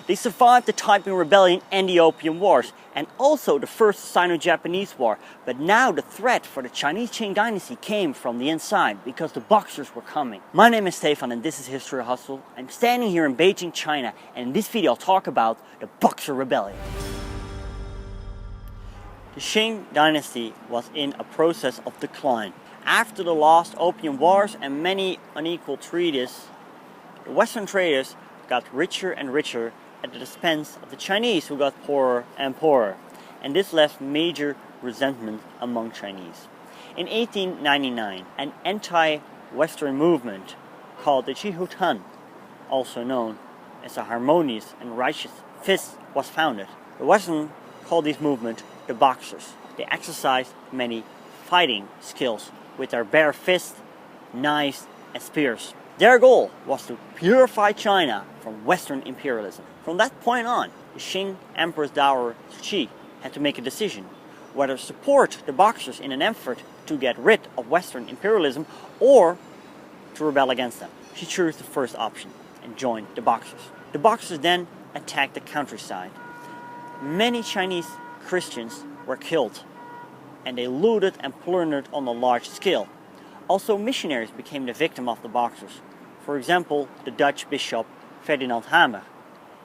They survived the Taiping Rebellion and the Opium Wars, and also the First Sino-Japanese War. But now the threat for the Chinese Qing dynasty came from the inside because the Boxers were coming. My name is Stefan and this is History Hustle. I'm standing here in Beijing, China, and in this video I'll talk about the Boxer Rebellion. The Qing dynasty was in a process of decline. After the lost Opium Wars and many unequal treaties, the Western traders got richer and richer at the expense of the Chinese, who got poorer and poorer. And this left major resentment among Chinese. In 1899, an anti-Western movement called the Yìhéquán, also known as a harmonious and righteous fist, was founded. The Western called this movement the Boxers. They exercised many fighting skills with their bare fists, knives, and spears. Their goal was to purify China from Western imperialism. From that point on, the Qing Empress dowager Cixi had to make a decision whether to support the Boxers in an effort to get rid of Western imperialism or to rebel against them. She chose the first option and joined the Boxers. The Boxers then attacked the countryside. Many Chinese Christians were killed, and they looted and plundered on a large scale. Also, missionaries became the victim of the Boxers. For example, the Dutch bishop Ferdinand Hamer.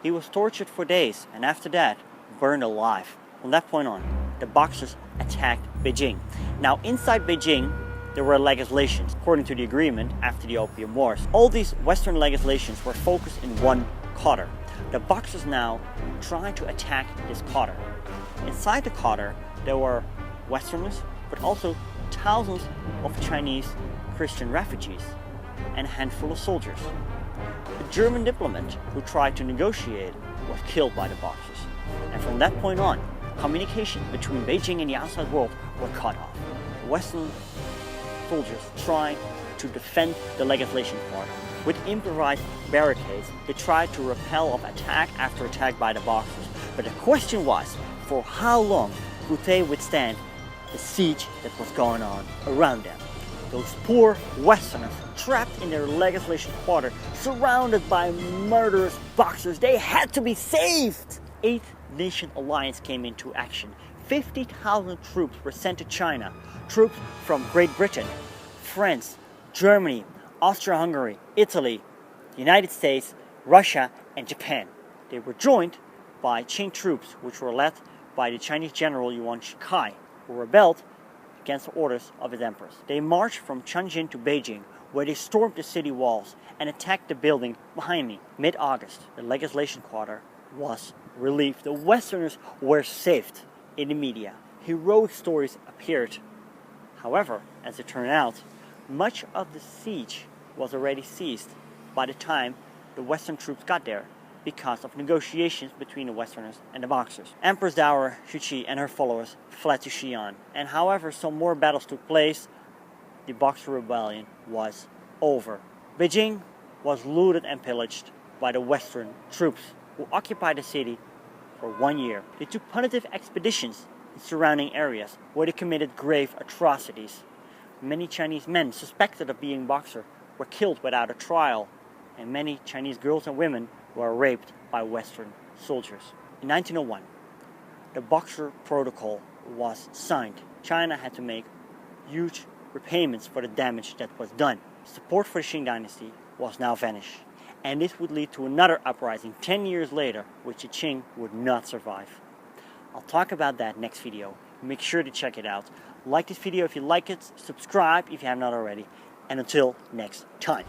He was tortured for days and after that burned alive. From that point on, the Boxers attacked Beijing. Now, inside Beijing, there were legislations according to the agreement after the Opium Wars. All these Western legislations were focused in one quarter. The Boxers now tried to attack this quarter. Inside the quarter, there were Westerners, but also thousands of Chinese Christian refugees and a handful of soldiers. A German diplomat who tried to negotiate was killed by the Boxers. And from that point on, communication between Beijing and the outside world were cut off. Western soldiers tried to defend the legislation quarter. With improvised barricades, they tried to repel of attack after attack by the Boxers. But the question was, for how long would they withstand the siege that was going on around them? Those poor Westerners, trapped in their legislation quarter, surrounded by murderous Boxers, they had to be saved! Eighth Nation Alliance came into action. 50,000 troops were sent to China. Troops from Great Britain, France, Germany, Austria-Hungary, Italy, the United States, Russia, and Japan. They were joined by Qing troops, which were led by the Chinese general Yuan Shikai, who rebelled against the orders of his empress. They marched from Tianjin to Beijing, where they stormed the city walls and attacked the building behind me. Mid-August, the legislation quarter was relieved. The Westerners were saved. In the media, heroic stories appeared. However, as it turned out, much of the siege was already ceased by the time the Western troops got there, because of negotiations between the Westerners and the Boxers. Empress dowager Cixi and her followers fled to Xi'an, and however some more battles took place, the Boxer Rebellion was over. Beijing was looted and pillaged by the Western troops, who occupied the city for 1 year. They took punitive expeditions in surrounding areas where they committed grave atrocities. Many Chinese men suspected of being Boxer were killed without a trial, and many Chinese girls and women were raped by Western soldiers. In 1901, the Boxer Protocol was signed. China had to make huge repayments for the damage that was done. Support for the Qing dynasty was now vanished, and this would lead to another uprising 10 years later, which the Qing would not survive. I'll talk about that next video. Make sure to check it out. Like this video if you like it, subscribe if you have not already, and until next time.